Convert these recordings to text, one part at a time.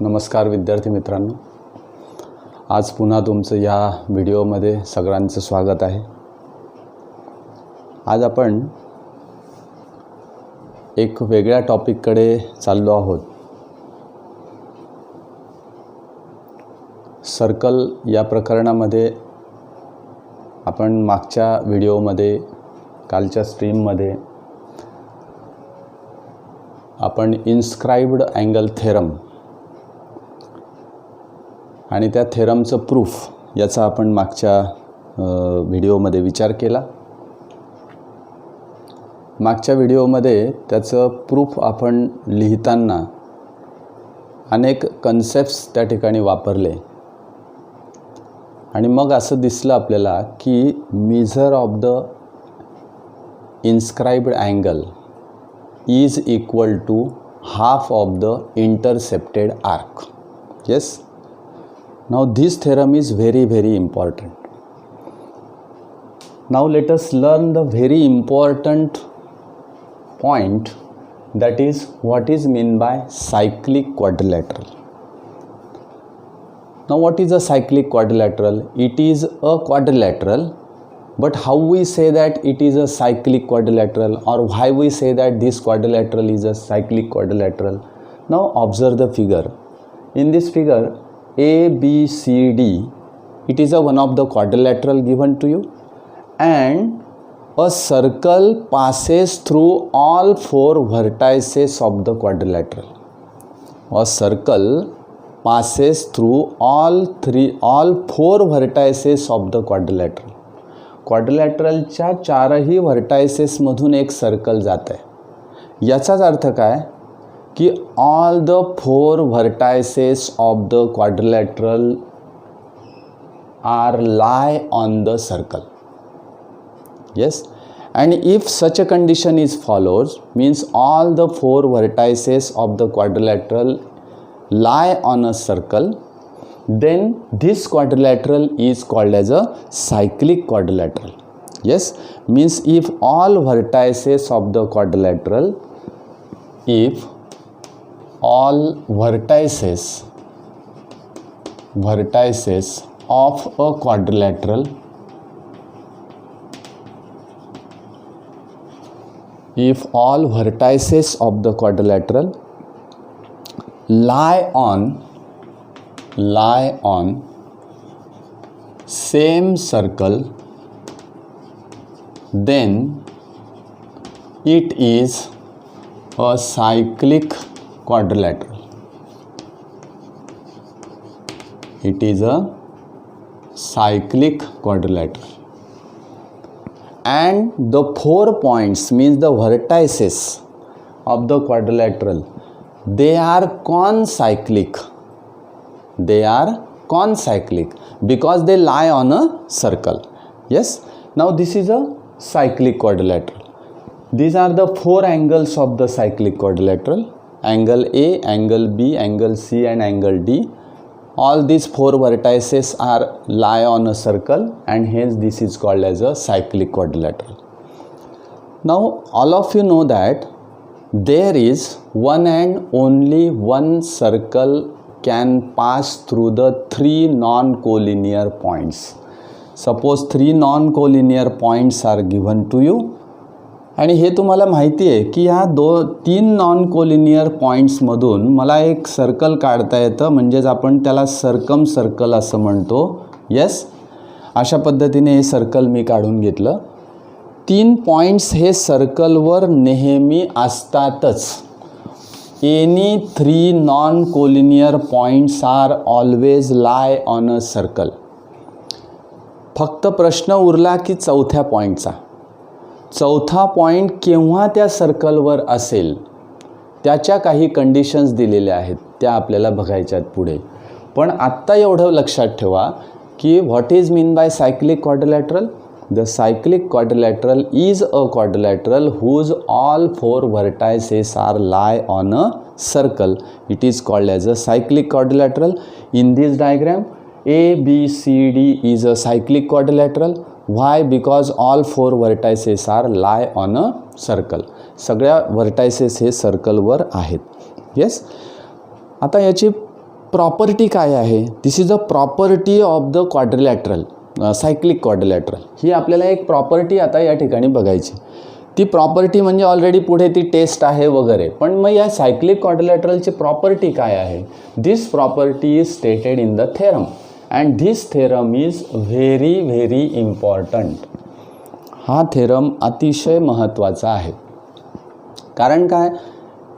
नमस्कार विद्यार्थी मित्रांनो, आज पुन्हा तुमचं या व्हिडिओमध्ये सगळ्यांचं स्वागत आहे। आज आपण एक वेगळ्या टॉपिककडे चाललो आहोत। सर्कल या प्रकरणामध्ये आपण मागच्या व्हिडिओमध्ये, कालच्या स्ट्रीममध्ये आपण इन्स्क्राइब्ड अँगल थेरम आणि त्या थेरमचं प्रूफ याचा आपण मागच्या व्हिडिओमध्ये विचार केला। मागच्या व्हिडिओमध्ये त्याचं प्रूफ आपण लिहिताना अनेक कन्सेप्ट्स त्या ठिकाणी वापरले आणि मग असं दिसलं आपल्याला की major of the inscribed angle is equal to half of the intercepted arc. Yes, now this theorem is very important. Now let us learn the very important point, that is what is meant by cyclic quadrilateral. Now what is a cyclic quadrilateral? It is a quadrilateral, but how we say that it is a cyclic quadrilateral, or why we say that this quadrilateral is a cyclic quadrilateral? Now observe the figure. In this figure A, B, C, D, it is a one of the quadrilateral given to you, and a circle passes through all four vertices of the quadrilateral. A circle passes through all four vertices of the quadrilateral. क्वाड्रिलॅटरलच्या चारही व्हर्टायसेसमधून एक circle जात आहे। याचाच अर्थ काय की all the four vertices of the quadrilateral are lie on the circle. Yes, and if such a condition is follows, means all the four vertices of the quadrilateral lie on a circle, then this quadrilateral is called as a cyclic quadrilateral. Yes, means if all vertices of the quadrilateral, if all vertices of a quadrilateral, if all vertices of the quadrilateral lie on same circle, then it is a cyclic quadrilateral. It is a cyclic quadrilateral. And the 4 points, means the vertices of the quadrilateral, they are concyclic. They are concyclic because they lie on a circle. Yes, now this is a cyclic quadrilateral. These are the four angles of the cyclic quadrilateral: angle A, angle B, angle C, and angle D. All these four vertices are lie on a circle, and hence this is called as a cyclic quadrilateral. Now all of you know that there is one and only one circle can pass through the three non-collinear points. Suppose three non-collinear points are given to you, आणि हे तुम्हाला माहिती आहे की ह्या तीन non collinear पॉईंट्समधून मला एक सर्कल काढता येतं, म्हणजेच आपण त्याला सर्कम सर्कल असं म्हणतो. येस, अशा पद्धतीने हे सर्कल मी काढून घेतलं. तीन पॉईंट्स हे सर्कलवर नेहमी असतातच. Any three non-collinear points are always lie on a circle. फक्त प्रश्न उरला की चौथ्या पॉईंटचा. चौथा पॉईंट केव्हा त्या सर्कलवर असेल त्याच्या काही कंडिशन्स दिलेल्या आहेत, त्या आपल्याला बघायच्या आहेत पुढे. पण आत्ता एवढं लक्षात ठेवा की what is mean by cyclic quadrilateral? The cyclic quadrilateral is a quadrilateral whose all four vertices are lie on a circle. It is called as a cyclic quadrilateral. In this diagram, A, B, C, D is a cyclic quadrilateral. Why? Because all four vertices are lie on a circle. सगळ्या vertices हे सर्कलवर आहेत. Yes. आता याची property काय आहे? This is a property of the quadrilateral, cyclic quadrilateral. ही आपल्याला एक प्रॉपर्टी आता या ठिकाणी बघायची. ती प्रॉपर्टी म्हणजे ऑलरेडी पुढे ती टेस्ट आहे वगैरे, पण मग या सायक्लिक क्वाड्रिलॅटरलची प्रॉपर्टी काय आहे? This property is stated in the theorem and this theorem is very very important. हा थेरम अतिशय महत्त्वाचा आहे. कारण काय,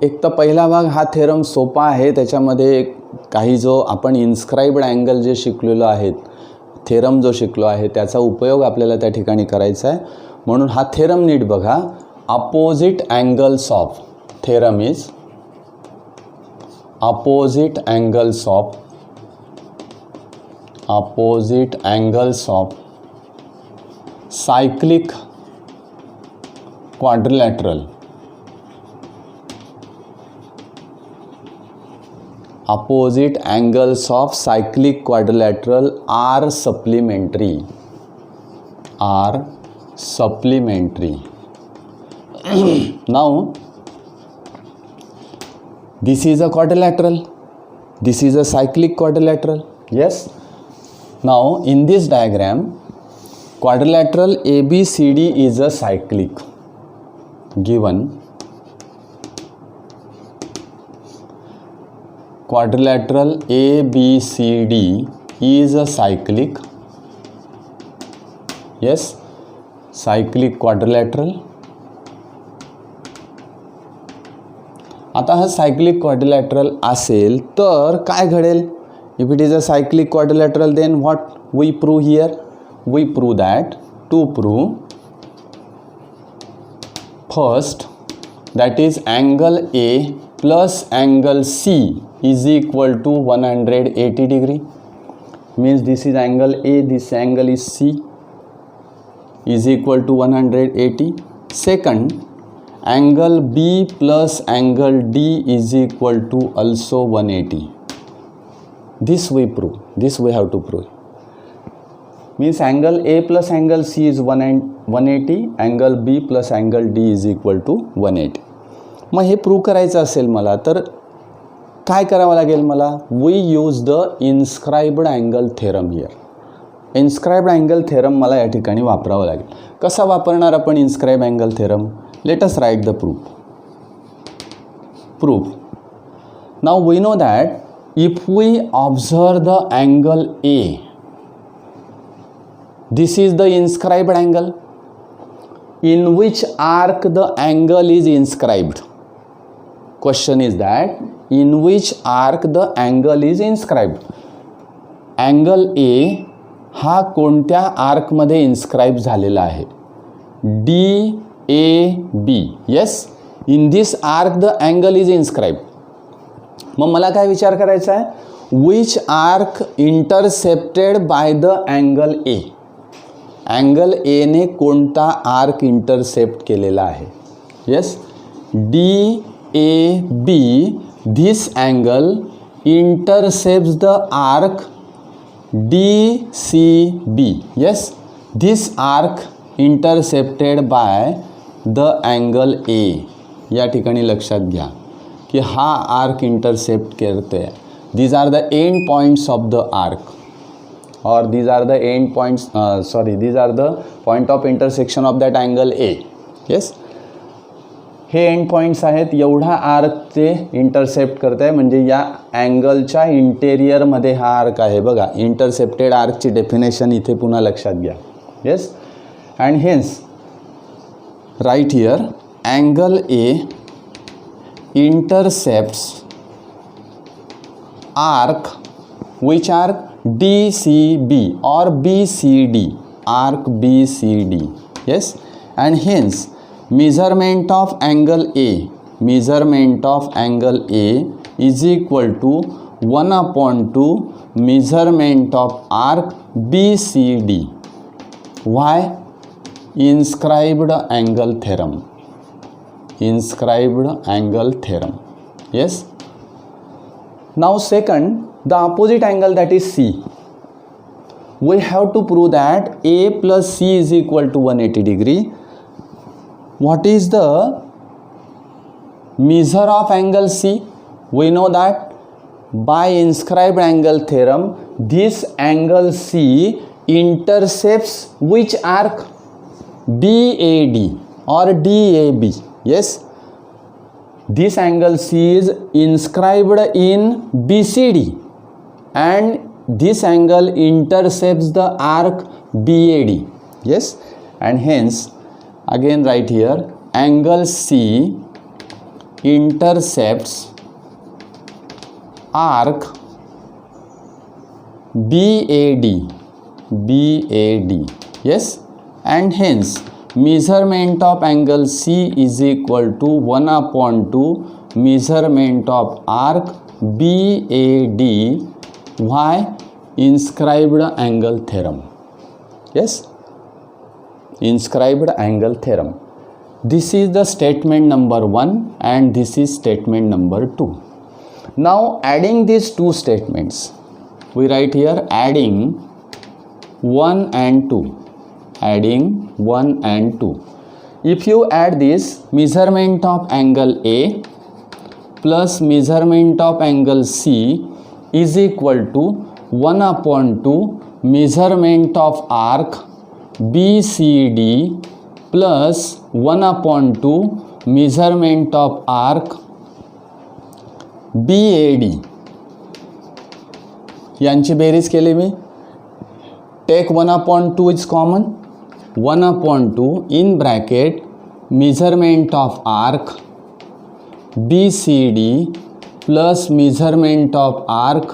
एक तर पहिला भाग हा थेरम सोपा आहे, त्याच्यामध्ये काही जो आपण इन्स्क्राइब्ड अँगल जे शिकलेलो आहेत, थेरम जो शिकलो आहे त्याचा उपयोग आपल्याला त्या ठिकाणी करायचा आहे. म्हणून हा थेरम नीट बघा. Opposite angles of, theorem is opposite angles of cyclic quadrilateral. Opposite angles of cyclic quadrilateral are supplementary. Now this is a quadrilateral, this is a cyclic quadrilateral. Yes. Now in this diagram, quadrilateral ABCD is a cyclic. Given quadrilateral ABCD is a cyclic. Yes, cyclic quadrilateral. आता हा cyclic quadrilateral असेल तर काय घडेल? If it is a cyclic quadrilateral then what we prove here? We prove that to prove first, that is angle A plus angle C is equal to 180 degree. Means this is angle A, this angle is C, is equal to 180. Second, angle B plus angle D is equal to also 180. This we prove, this we have to prove. Means angle A plus angle C is 180, angle B plus angle D is equal to 180. मग हे prove करायचं असेल मला तर काय करावं लागेल मला? We use the inscribed angle theorem here. Inscribed angle theorem मला या ठिकाणी वापरावं लागेल. कसा वापरणार आपण inscribed angle theorem? Let us write the proof. Now we know that if we observe the angle A, this is the inscribed angle in which arc the angle is inscribed. Question is that in which arc the angle is inscribed. Angle A हा कोणत्या आर्कमध्ये इन्स्क्राइब झालेला आहे? DAB. Yes, in this arc the angle is inscribed. मग मला काय विचार करायचा आहे? Which arc intercepted by the angle A. Angle A ने कोणता आर्क इंटरसेप्ट केलेला आहे? Yes, DAB. This angle intercepts the arc DCB. Yes, this arc intercepted by the angle A. या ठिकाणी लक्षात घ्या की हा आर्क इंटरसेप्ट करते. These are the end points of the arc. or these are the end points, these are the point of intersection of that angle A. yes, हे end points आहेत. एवढा आर्क ते इंटरसेप्ट करत आहे, म्हणजे या अँगलच्या इंटेरियरमध्ये हा आर्क आहे. बघा, इंटरसेप्टेड आर्कची डेफिनेशन इथे पुन्हा लक्षात घ्या. Yes, and hence right here angle A intercepts arc. Which arc? DCB or BCD, arc BCD. Yes, and hence measurement of angle A is equal to 1/2 measurement of arc BCD. Why? Inscribed angle theorem. Yes. Now second, the opposite angle, that is C. We have to prove that A plus C is equal to 180 degree. What is the measure of angle C? We know that by inscribed angle theorem, this angle C intercepts which arc? BAD or DAB. Yes, this angle C is inscribed in BCD and this angle intercepts the arc BAD. Yes, and hence again write here, angle C intercepts arc BAD. Yes, and hence measurement of angle C is equal to 1/2 measurement of arc BAD. Why? Inscribed angle theorem. Yes, inscribed angle theorem. This is the statement number 1 and this is statement number 2. Now adding these two statements, we write here adding 1 and 2. Adding 1 and 2. If you add this, measurement of angle A plus measurement of angle C is equal to 1/2 measurement of arc BCD plus 1/2 measurement of arc BAD. यांची बेरीज केली मी. Take 1/2 is common. 1/2 in bracket measurement of arc BCD plus measurement of arc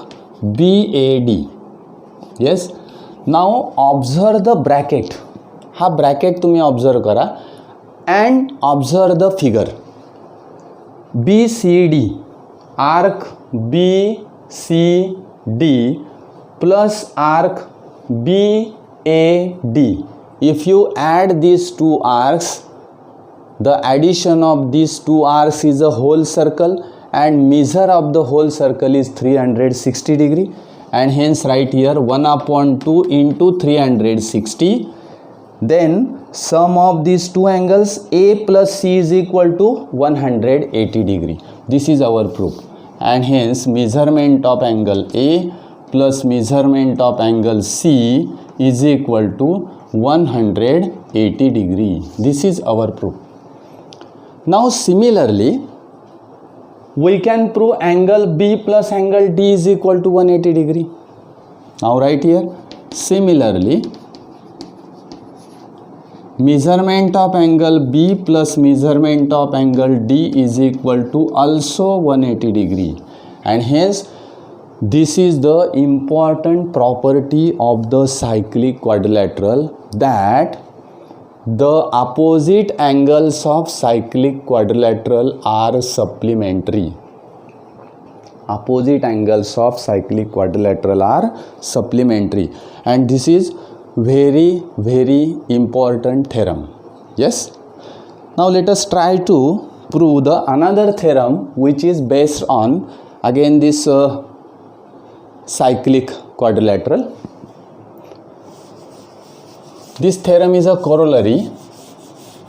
BAD. Yes, now observe the bracket. हा bracket तुम्ही observe करा and observe the figure. BCD arc BCD plus arc BAD. If you add these two arcs, the addition of these two arcs is a whole circle and measure of the whole circle is 360 degree, and hence write here 1/2 into 360. Then sum of these two angles A plus C is equal to 180 degree. This is our proof, and hence measurement of angle A plus measurement of angle C is equal to 180 degree. This is our proof. Now similarly, we can prove angle B plus angle D is equal to 180 degree. Now write here, similarly, measurement of angle B plus measurement of angle D is equal to also 180 degree, and hence this is the important property of the cyclic quadrilateral, that the opposite angles of cyclic quadrilateral are supplementary. Opposite angles of cyclic quadrilateral are supplementary, and this is very, very important theorem. Yes, now let us try to prove the another theorem which is based on again this cyclic quadrilateral. This theorem is a corollary,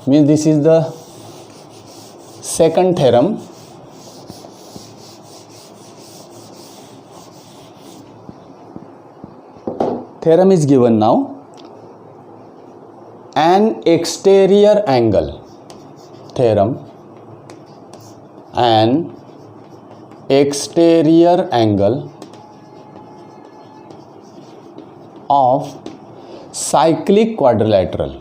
means this is the second theorem. Theorem is given now. An exterior angle theorem, an exterior angle of cyclic quadrilateral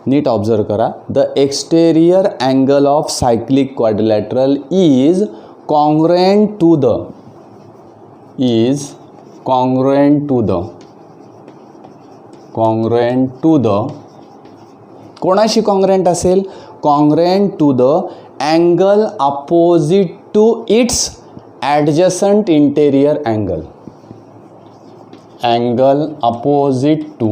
neat observe करा. The exterior angle of cyclic quadrilateral is congruent to the कोणाशी congruent असेल? congruent to the angle opposite to its adjacent interior angle. Angle opposite to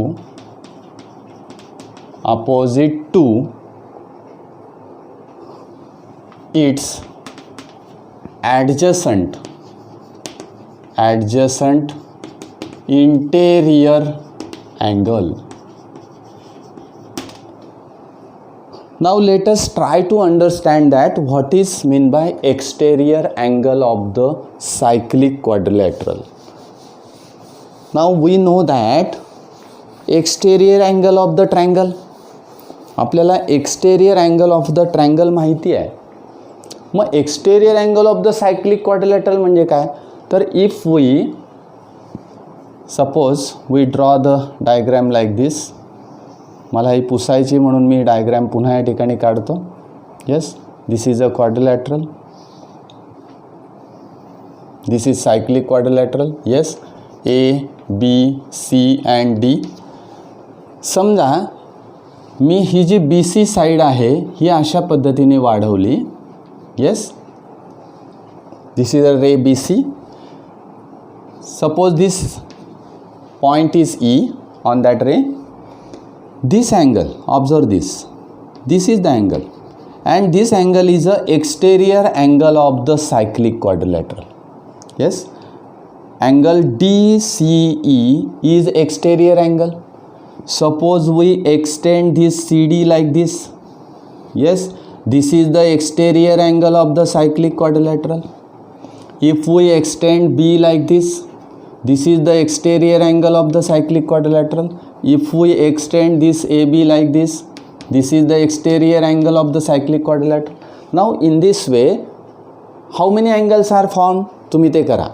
its adjacent interior angle. Now let us try to understand that what is meant by exterior angle of the cyclic quadrilateral. Now we know that exterior angle of the triangle, आपल्याला exterior angle of the triangle माहिती आहे. मग exterior angle of the cyclic quadrilateral म्हणजे काय? तर if we suppose we draw the diagram like this, मला ही पुसायची म्हणून मी diagram पुन्हा या ठिकाणी काढतो. Yes, this is a quadrilateral, this is cyclic quadrilateral. Yes, A B C and D. समजा मी ही जी बी सी साईड आहे ही अशा पद्धतीने वाढवली. Yes, this is a ray B C. Suppose this point is E on that ray. This angle, observe this is the angle, and this angle is a exterior angle of the cyclic quadrilateral. Yes, angle DCE is exterior angle. Suppose we extend this CD like this. Yes, this is the exterior angle of the cyclic quadrilateral. If we extend B like this is the exterior angle of the cyclic quadrilateral. If we extend this AB like this is the exterior angle of the cyclic quadrilateral. Now in this way how many angles are formed? तुम्ही ते करा,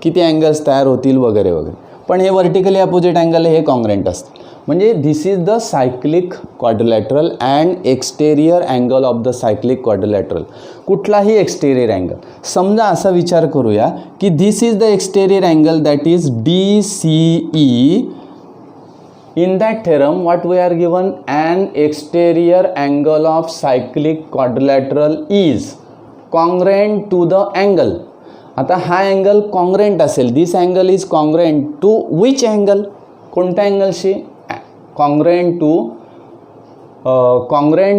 किती angles तयार होतील वगैरे वगैरे. पण हे वर्टिकली अपोजिट अँगल हे कॉन्ग्रंट असतील. म्हणजे this is the cyclic quadrilateral and exterior angle of the cyclic quadrilateral. कुठलाही एक्सटेरियर अँगल. समजा असा विचार करूया की this is the exterior angle that is DCE. In that theorem what we are given, an exterior angle of cyclic quadrilateral is congruent to the angle. आता हा angle congruent असेल. This angle is congruent to which angle? कोणत्या अँगलशी? Congruent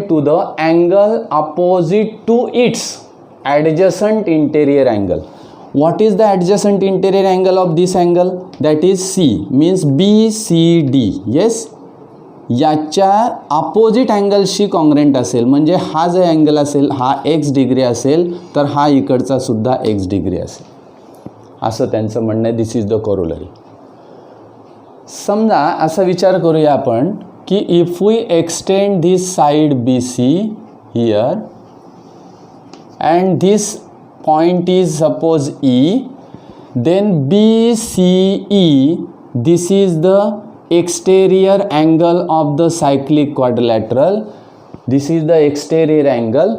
to the angle opposite to its adjacent interior angle. What is the adjacent interior angle of this angle? That is C, means BCD. Yes, याच्या opposite अँगलशी congruent असेल. म्हणजे हा जो angle असेल हा x degree असेल तर हा इकडचा सुद्धा x डिग्री असेल, असं त्यांचं म्हणणं आहे. This is the corollary. समजा असा विचार करूया आपण की if we extend this side BC here and this point is suppose E, then BCE, this is the exterior angle of the cyclic quadrilateral. This is the exterior angle.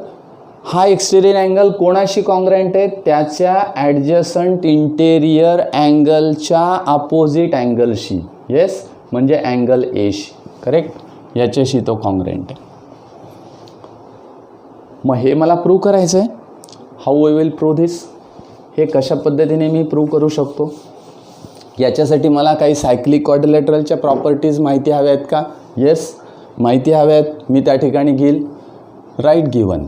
हा exterior angle कोणाशी congruent आहे? त्याच्या adjacent interior अँगलच्या अपोजिट अँगलशी. Yes, म्हणजे angle एशी. Correct, याच्याशी तो congruent आहे. मग हे मला प्रूव्ह करायचं आहे. हाऊ वी विल प्रूव्ह दिस? हे कशा पद्धतीने मी प्रूव्ह करू शकतो? याच्यासाठी मला काही सायक्लिक क्वाड्रिलॅटरलच्या प्रॉपर्टीज माहिती हव्या आहेत का? येस, माहिती हव्या आहेत. मी त्या ठिकाणी घेईल. Write given.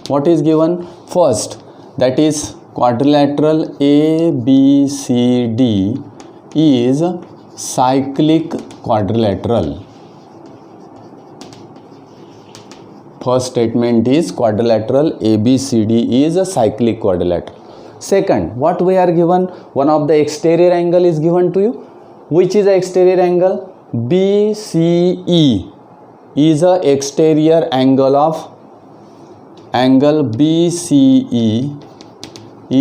What is given? First, that is quadrilateral ABCD is cyclic quadrilateral. First statement is quadrilateral ABCD is a cyclic quadrilateral. Second, what we are given? One of the exterior angle is given to you. Which is the exterior angle? BCE is a exterior angle of angle BCE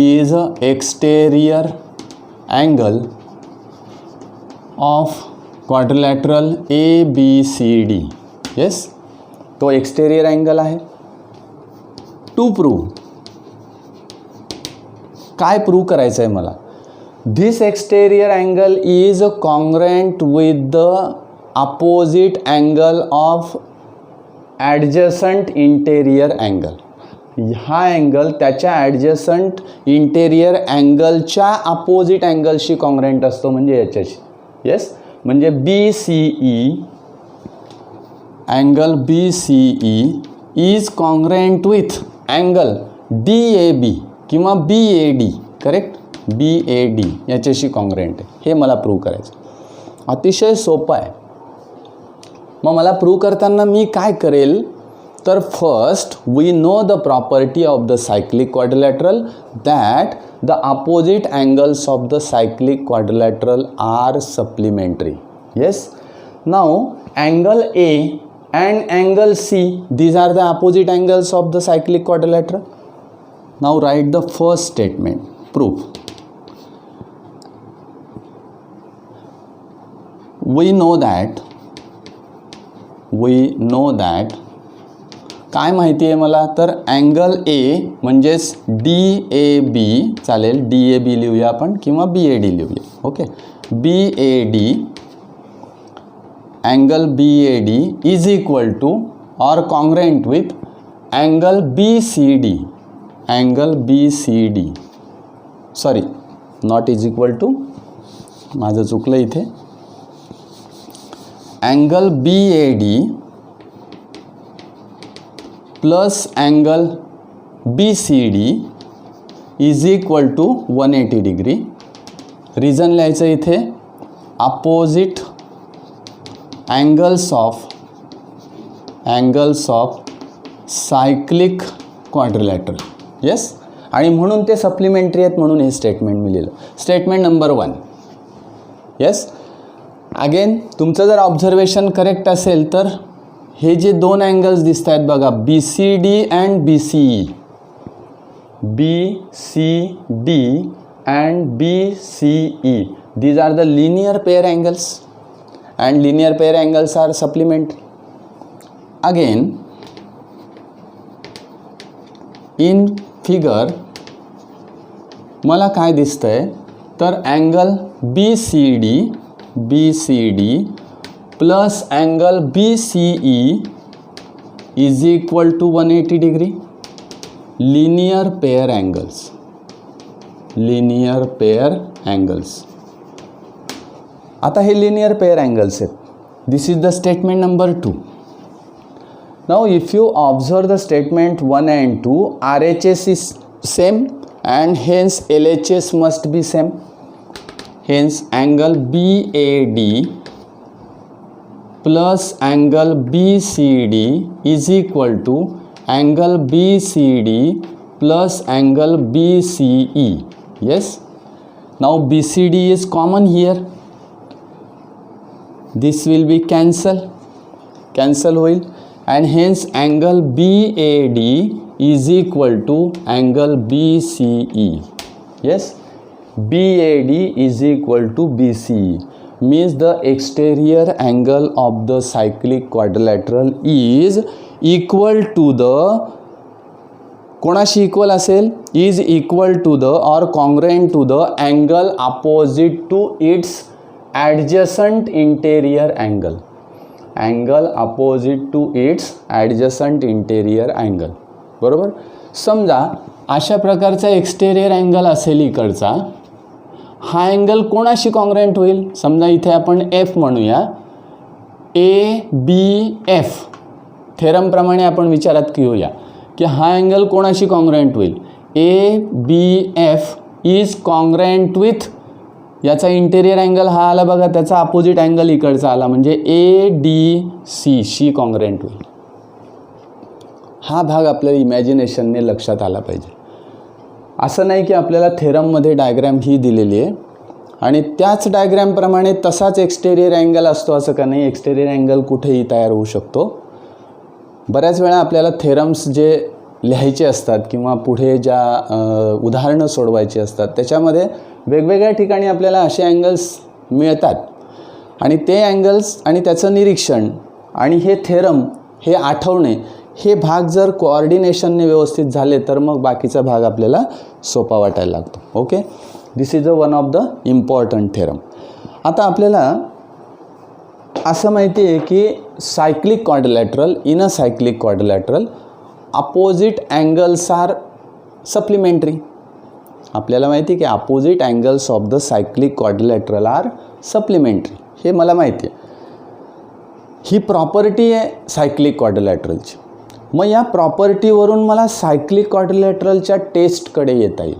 is a exterior angle of quadrilateral ABCD. Yes, तो exterior angle आहे. To prove, काय prove करायचं आहे मला? This exterior angle is congruent with the opposite angle of adjacent interior angle. हा angle त्याच्या adjacent interior अँगलच्या अपोजिट अँगलशी कॉन्ग्रंट असतो, म्हणजे याच्याशी. येस, म्हणजे BCE, angle BCE is congruent with angle DAB किंवा BAD. करेक्ट, BAD याच्याशी कॉन्ग्रंट आहे. हे मला प्रूव्ह करायचं. अतिशय सोपं आहे. मग मला प्रूव्ह करताना मी काय करेल तर first we know the property of the cyclic quadrilateral that the opposite angles of the cyclic quadrilateral are supplementary. Yes. Now angle A and angle C, these are the opposite angles of the cyclic quadrilateral. Now write the first statement. Proof. We know that काय माहिती आहे मला तर angle A म्हणजेच DAB चालेल, DAB लिहूया आपण किंवा BAD लिहूया. Okay, BAD angle BAD is equal to or congruent with angle BCD. Angle BCD. Sorry, not is equal to. माझं चुकलं इथे. Angle BAD plus angle BCD is equal to 180 degree. Reason लिहायचं इथे opposite angles of cyclic quadrilateral. Yes. आणि म्हणून ते supplementary आहेत म्हणून हे स्टेटमेंट मी लिहिलं. Statement number 1. येस. अगेन तुमचं जर ऑब्झर्वेशन करेक्ट असेल तर हे जे दोन अँगल्स दिसत आहेत बघा, BCD and BCE, BCD and BCE, these are the linear pair angles and linear pair angles are supplementary. Again in figure मला काय दिसतंय तर angle BCD plus angle BCE is equal to 180 degree. Linear pair angles. आता हे linear pair angles आहेत. This is the statement number 2. Now if you observe the statement 1 and 2, RHS is same and hence LHS must be same. Hence angle BAD plus angle BCD is equal to angle BCD plus angle BCE. Yes. Now BCD is common here. This will be cancel होईल and hence angle BAD is equal to angle BCE. Yes, BAD is equal to BCE means the exterior angle of the cyclic quadrilateral is equal to the कोणाशी equal असेल is equal to the or congruent to the angle opposite to its adjacent interior angle. Angle opposite to its adjacent interior angle. बरोबर. समजा अशा प्रकारचा exterior angle असेल इकडचा, हा angle कोणाशी कॉन्ग्रुएंट होईल. समजा इथे आपण F म्हणूया. ABF थेरमप्रमाणे आपण विचारात घेऊया की हा अँगल कोणाशी कॉन्ग्रुएंट होईल. ABF इज कॉन्ग्रुएंट विथ याचा इंटेरियर अँगल हा आला बघा, त्याचा अपोजिट अँगल इकडचा आला म्हणजे ADC शी कॉन्ग्रुएंट होईल. हा भाग आपल्या इमॅजिनेशनने लक्षात आला पाहिजे. असं नाही की आपल्याला थेरममध्ये डायग्रॅम ही दिलेली आहे आणि त्याच डायग्रॅमप्रमाणे तसाच एक्सटेरियर अँगल असतो असं का नाही. एक्सटेरियर अँगल कुठेही तयार होऊ शकतो. बऱ्याच वेळा आपल्याला थेरम्स जे लिहायचे असतात किंवा पुढे ज्या उदाहरणं सोडवायची असतात त्याच्यामध्ये वेगवेगळ्या ठिकाणी आपल्याला असे अँगल्स मिळतात आणि ते अँगल्स आणि त्याचं निरीक्षण आणि हे थेरम हे आठवणे हे भाग जर कोऑर्डिनेशनने व्यवस्थित झाले तर मग बाकीचा भाग आपल्याला सोपा वाटायला लागतो. Okay, this is one of the important theorem. आता आपल्याला असं माहिती आहे की cyclic quadrilateral, in a cyclic quadrilateral opposite angles are supplementary. आपल्याला माहिती आहे की opposite angles of the cyclic quadrilateral are supplementary. हे मला माहिती आहे. ही प्रॉपर्टी आहे सायक्लिक क्वाड्रिलॅटरलची. मग या प्रॉपर्टीवरून मला सायक्लिक क्वाड्रिलॅटरलच्या टेस्टकडे येता येईल.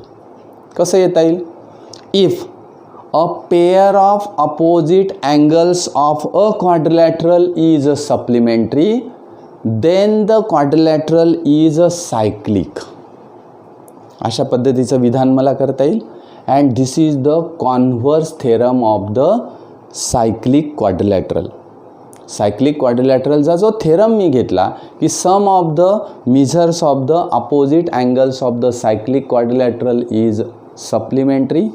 कसं येता येईल. If a pair of opposite angles of a quadrilateral is supplementary, then the quadrilateral is cyclic. अशा पद्धतीचं विधान मला करता येईल. And this is the converse theorem of the cyclic quadrilateral. Cyclic क्वाड्रिलॅटरलचा जो थेरम मी घेतला की sum of the measures of the opposite angles of the cyclic quadrilateral is supplementary.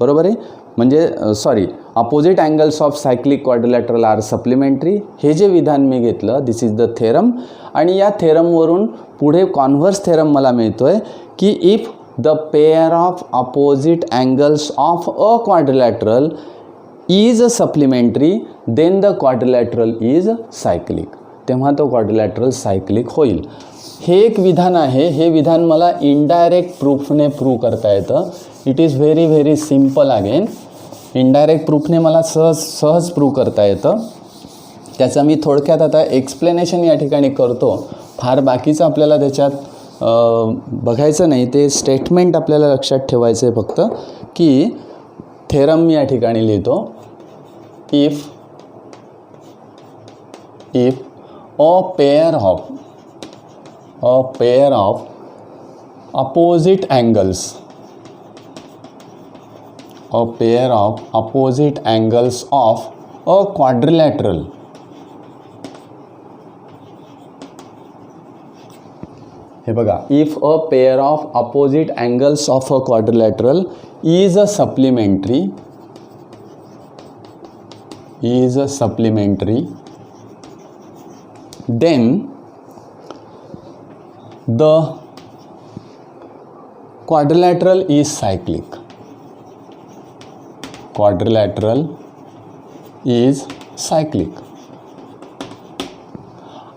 बरोबर आहे. म्हणजे sorry, opposite angles of cyclic quadrilateral are supplementary. हे जे विधान मी घेतलं दिस इज द थेरम. आणि या थेरमवरून पुढे कॉन्व्हर्स थेरम मला मिळतो आहे की if the pair of opposite angles of a quadrilateral is supplementary then the quadrilateral is cyclic. तेव्हा तो क्वाड्रिलॅटरल सायक्लिक होईल. हे एक विधान आहे. हे विधान मला इनडायरेक्ट प्रूफने प्रूव्ह करता येतं. It is very very simple. Again indirect प्रूफने मला सहज प्रूव्ह करता येतं. त्याचं मी थोडक्यात आता एक्सप्लेनेशन या ठिकाणी करतो. फार बाकीचं आपल्याला त्याच्यात बघायचं नाही. ते स्टेटमेंट आपल्याला लक्षात ठेवायचं आहे फक्त की थेरम मी या ठिकाणी लिहितो. If a pair of opposite angles of a quadrilateral हे बघा, if a pair of opposite angles of a quadrilateral is supplementary then the quadrilateral is cyclic.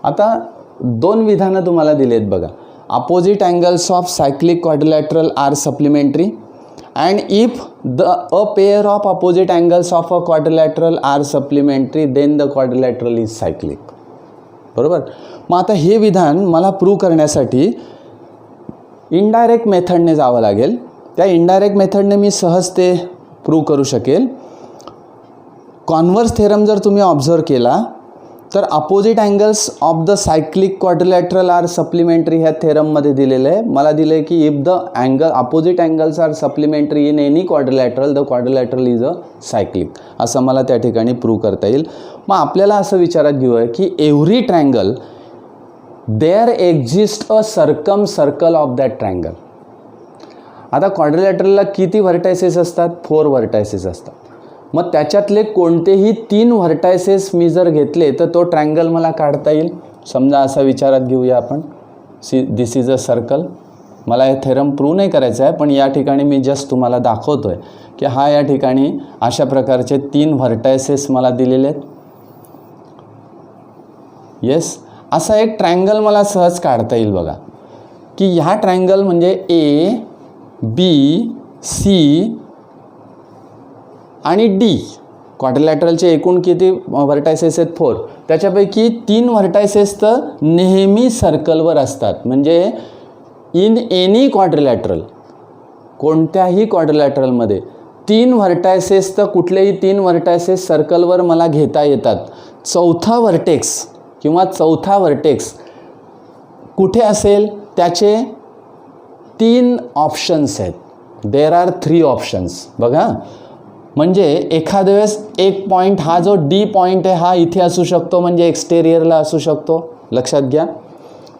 आता दोन विधानं तुम्हाला दिलेत बघा. Opposite angles of cyclic quadrilateral are supplementary and if a pair of opposite angles of a quadrilateral are supplementary then the quadrilateral is cyclic. बरोबर. मग आता हे विधान मला प्रूव्ह करण्यासाठी इनडायरेक्ट मेथडने जावं लागेल. त्या इनडायरेक्ट मेथडने मी सहज ते प्रूव्ह करू शकेल. कॉन्व्हर्स थेरम जर तुम्ही ऑब्झर्व केला तर opposite angles of the cyclic quadrilateral are supplementary ह्या थेरममध्ये दिलेलं आहे. मला दिलं आहे की if the opposite angles are supplementary in any quadrilateral the quadrilateral is a cyclic. असं मला त्या ठिकाणी प्रूव्ह करता येईल. मग आपल्याला असं विचारात घेऊया की every triangle there exist a circle of that triangle. आता क्वाड्रिलॅटरलला किती व्हर्टायसेस असतात? 4 व्हर्टायसेस असतात. मग त्याच्यातले कोणतेही 3 व्हर्टायसेस मी जर घेतले तर तो ट्रायंगल मला काढता येईल. समजा असा विचारात घेऊया आपण, दिस इज अ सर्कल. मला हे थेरम प्रूव्ह नाही करायचं आहे, पण या ठिकाणी मी जस्ट तुम्हाला दाखवतो आहे की हा या ठिकाणी अशा प्रकारचे 3 व्हर्टायसेस मला दिलेले आहेत. येस, असा एक ट्रायंगल मला सहज काढता येईल बघा की ह्या ट्रायंगल म्हणजे ए बी सी आणि डी. क्वाड्रिलॅटरलचे एकूण किती व्हर्टायसेस आहेत? 4. त्याच्यापैकी 3 व्हर्टायसेस तर नेहमी सर्कलवर असतात. म्हणजे इन एनी क्वाड्रिलॅटरल, कोणत्याही क्वाड्रिलॅटरलमध्ये 3 व्हर्टायसेस तर कुठलेही 3 व्हर्टायसेस सर्कलवर मला घेता येतात. चौथा व्हर्टेक्स कुठे असेल त्याचे 3 ऑप्शन्स आहेत. There are 3 options. बघा, म्हणजे एखाद्या वेळेस एक पॉईंट हा जो डी पॉईंट आहे हा इथे असू शकतो, म्हणजे एक्सटेरियरला असू शकतो, लक्षात घ्या.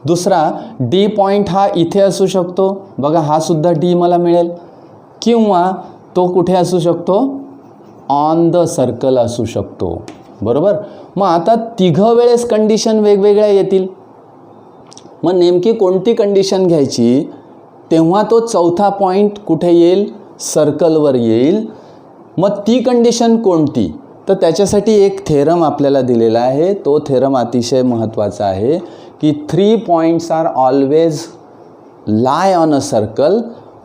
दुसरा डी पॉईंट हा इथे असू शकतो, बघा हा सुद्धा डी मला मिळेल. किंवा तो कुठे असू शकतो? ऑन द सर्कल असू शकतो. बरोबर. मग आता 3 वेळेस कंडिशन वेगवेगळ्या येतील. मग नेमकी कोणती कंडिशन घ्यायची तेव्हा तो चौथा पॉईंट कुठे येईल? सर्कलवर येईल. मग ती कंडिशन कोणती? तर त्याच्यासाठी एक थेरम आपल्याला दिलेला आहे. तो थेरम अतिशय महत्त्वाचा आहे की 3 points are always lie on a circle,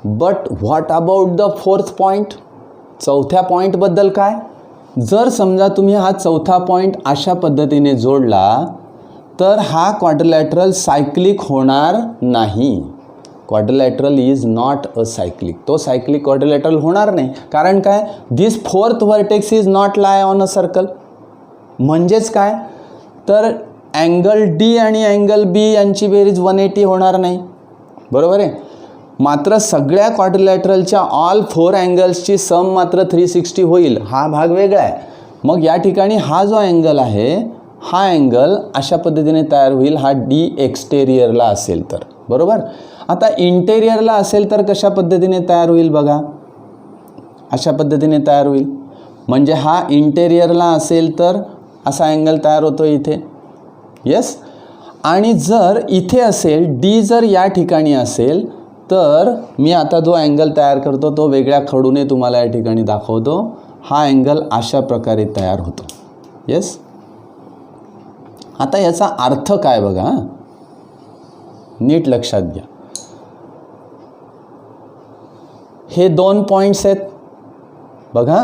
but what about the 4th point? चौथ्या पॉईंटबद्दल काय? जर समजा तुम्ही हा चौथा पॉईंट अशा पद्धतीने जोडला तर हा क्वाड्रिलॅटरल सायक्लिक होणार नाही. Quadrilateral is not a cyclic. तो सायक्लिक क्वाड्रिलॅटरल होणार नाही. कारण काय, this fourth vertex is not lie on a circle. म्हणजेच काय, तर अँगल डी आणि अँगल बी यांची बेरीज 180 होणार नाही. बरोबर आहे. मात्र सगळ्या क्वाड्रिलॅटरलच्या ऑल 4 अँगल्सची सम मात्र 360 होईल. हा भाग वेगळा आहे. मग या ठिकाणी हा जो अँगल आहे, हा अँगल अशा पद्धतीने तयार होईल. हा डी एक्सटेरियरला असेल तर. बरोबर. आता इंटेरियरला असेल तर कशा पद्धतीने तयार होईल बघा, अशा पद्धतीने तयार होईल. म्हणजे हा इंटेरियरला असेल तर असा अँगल तयार होतो इथे. येस. आणि जर इथे असेल, डी जर या ठिकाणी असेल, तर मी आता जो अँगल तयार करतो तो वेगळ्या खडूने तुम्हाला या ठिकाणी दाखवतो. हा अँगल अशा प्रकारे तयार होतो. येस. आता याचा अर्थ काय बघा, नीट लक्षात घ्या. हे 2 पॉईंट्स आहेत बघा,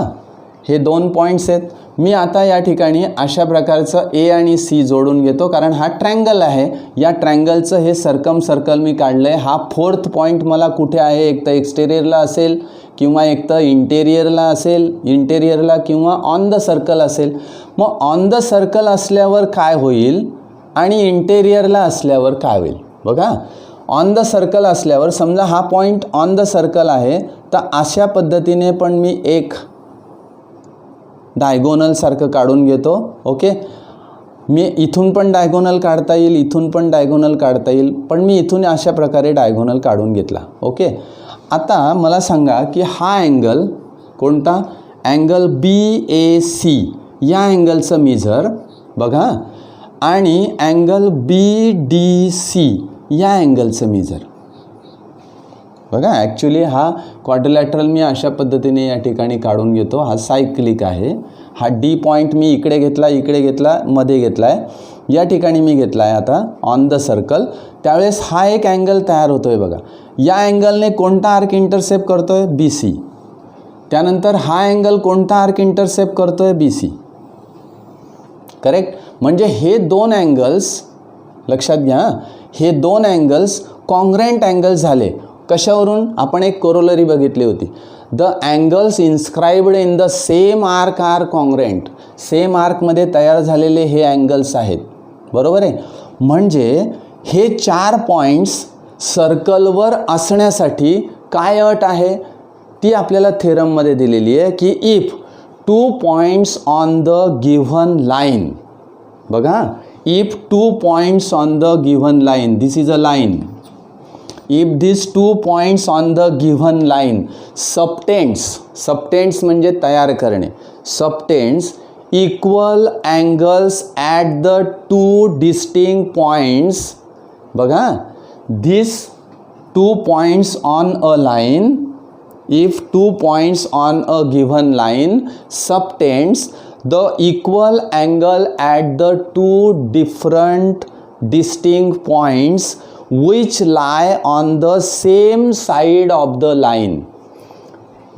हे 2 पॉईंट्स आहेत. मी आता या ठिकाणी अशा प्रकारचं ए आणि सी जोडून घेतो, कारण हा ट्रँगल आहे. या ट्रँगलचं हे सर्कल मी काढलं आहे. हा 4th पॉईंट मला कुठे आहे, एक तर एक्सटेरियरला असेल किंवा एक तर इंटेरियरला किंवा ऑन द सर्कल असेल. मग ऑन द सर्कल असल्यावर काय होईल आणि इंटेरियरला असल्यावर काय होईल बघा. ऑन द सर्कल असल्यावर समजा हा पॉईंट ऑन द सर्कल आहे, तर अशा पद्धतीने पण मी एक डायगोनल सारखं काढून घेतो. ओके. मी इथून पण डायगोनल काढता येईल, इथून पण डायगोनल काढता येईल, पण मी इथून अशा प्रकारे डायगोनल काढून घेतला. ओके. आता मला सांगा की हा अँगल कोणता, अँगल BAC या अँगलचं मेजर बघा, आणि अँगल BDC या अँगलचं मेजर बघा. ॲक्च्युली हा क्वाड्रिलॅटरल मी अशा पद्धतीने या ठिकाणी काढून घेतो. हा सायक्लिक आहे. हा डी पॉईंट मी इकडे घेतला, मध्ये घेतला आहे, या ठिकाणी मी घेतला आहे आता ऑन द सर्कल. त्यावेळेस हा एक अँगल तयार होतो आहे बघा. या अँगलने कोणता आर्क इंटरसेप्ट करतो आहे, BC. त्यानंतर हा अँगल कोणता आर्क इंटरसेप्ट करतो आहे, BC. करेक्ट. म्हणजे हे 2 अँगल्स लक्षात घ्या, हे 2 अँगल्स कॉन्ग्रँट अँगल्स झाले. कशावरून, आपण एक कोरोलरी बघितली होती. The angles inscribed in the same arc are congruent. Same आर्कमध्ये तयार झालेले हे अँगल्स आहेत. बरोबर आहे. म्हणजे हे 4 पॉईंट्स सर्कलवर असण्यासाठी काय अट आहे, ती आपल्याला थेरममध्ये दिलेली आहे की if 2 points on the given line बघा, if 2 points on the given line, this is a line, if these 2 points on the given line subtends म्हणजे तयार करणे, subtends equal angles at the 2 distinct points बघा, these 2 points on a line, if 2 points on a given line subtends the equal angle at the 2 different distinct points which lie on the same side of the line.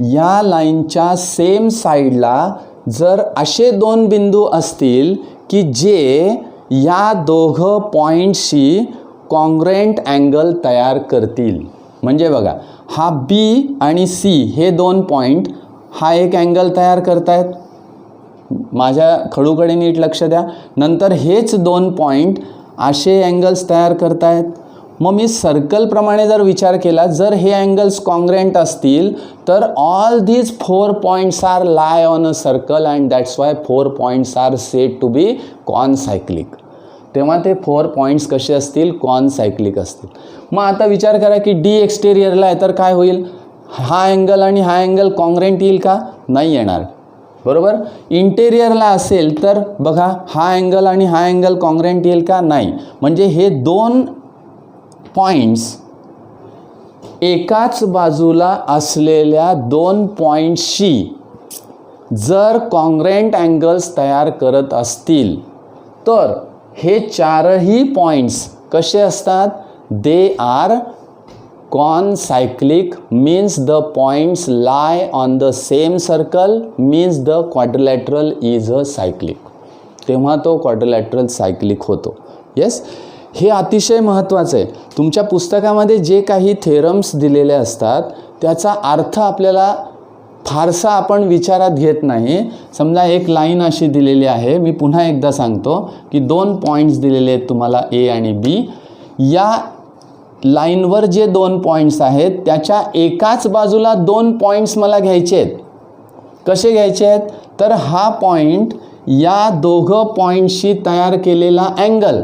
या लाईनच्या same साईडला जर असे 2 बिंदू असतील की जे या दोघं पॉईंटशी कॉन्ग्रँट अँगल तयार करतील. म्हणजे बघा, हा B आणि C हे 2 पॉईंट हा एक अँगल तयार करतायत. माझ्या खडूकडे नीट लक्ष द्या. नंतर हेच 2 पॉईंट असे अँगल्स तयार करतायत. मग मी सर्कलप्रमाणे जर विचार केला, जर हे अँगल्स कॉन्ग्रँट असतील तर all these 4 points are lie on a circle and that's why 4 points are said to be concyclic. तेव्हा ते 4 पॉईंट्स कसे असतील, कॉनसायक्लिक असतील. मग आता विचार करा की डी एक्सटेरियरला आहे तर काय होईल, हा अँगल आणि हा अँगल कॉन्ग्रँट येईल का, नाही येणार. बरोबर. इंटेरियरला असेल तर बघा, हा अँगल आणि हा अँगल कॉन्ग्रँट येईल का, नाही. म्हणजे हे 2 पॉईंट्स एकाच बाजूला असलेल्या 2 पॉईंट्सशी जर कॉन्ग्रँट अँगल्स तयार करत असतील तर हे 4ही पॉईंट्स कसे असतात, they are concyclic, means the points lie on the same circle, means the quadrilateral is a cyclic. तेव्हा तो क्वाड्रिलॅटरल सायक्लिक होतो. येस. हे अतिशय महत्त्वाचं आहे. तुमच्या पुस्तकामध्ये जे काही थेरम्स दिलेले असतात त्याचा अर्थ आपल्याला फारसा आपण विचारात घेत नाही. समजा एक लाईन अशी दिलेली आहे, मी पुन्हा एकदा सांगतो की 2 पॉईंट्स दिलेले आहेत तुम्हाला ए आणि बी. या लाईनवर जे 2 पॉईंट्स आहेत त्याच्या एकाच बाजूला 2 पॉईंट्स मला घ्यायचे आहेत. कसे घ्यायचे आहेत? तर हा पॉईंट या दोघं पॉईंटशी तयार केलेला अँगल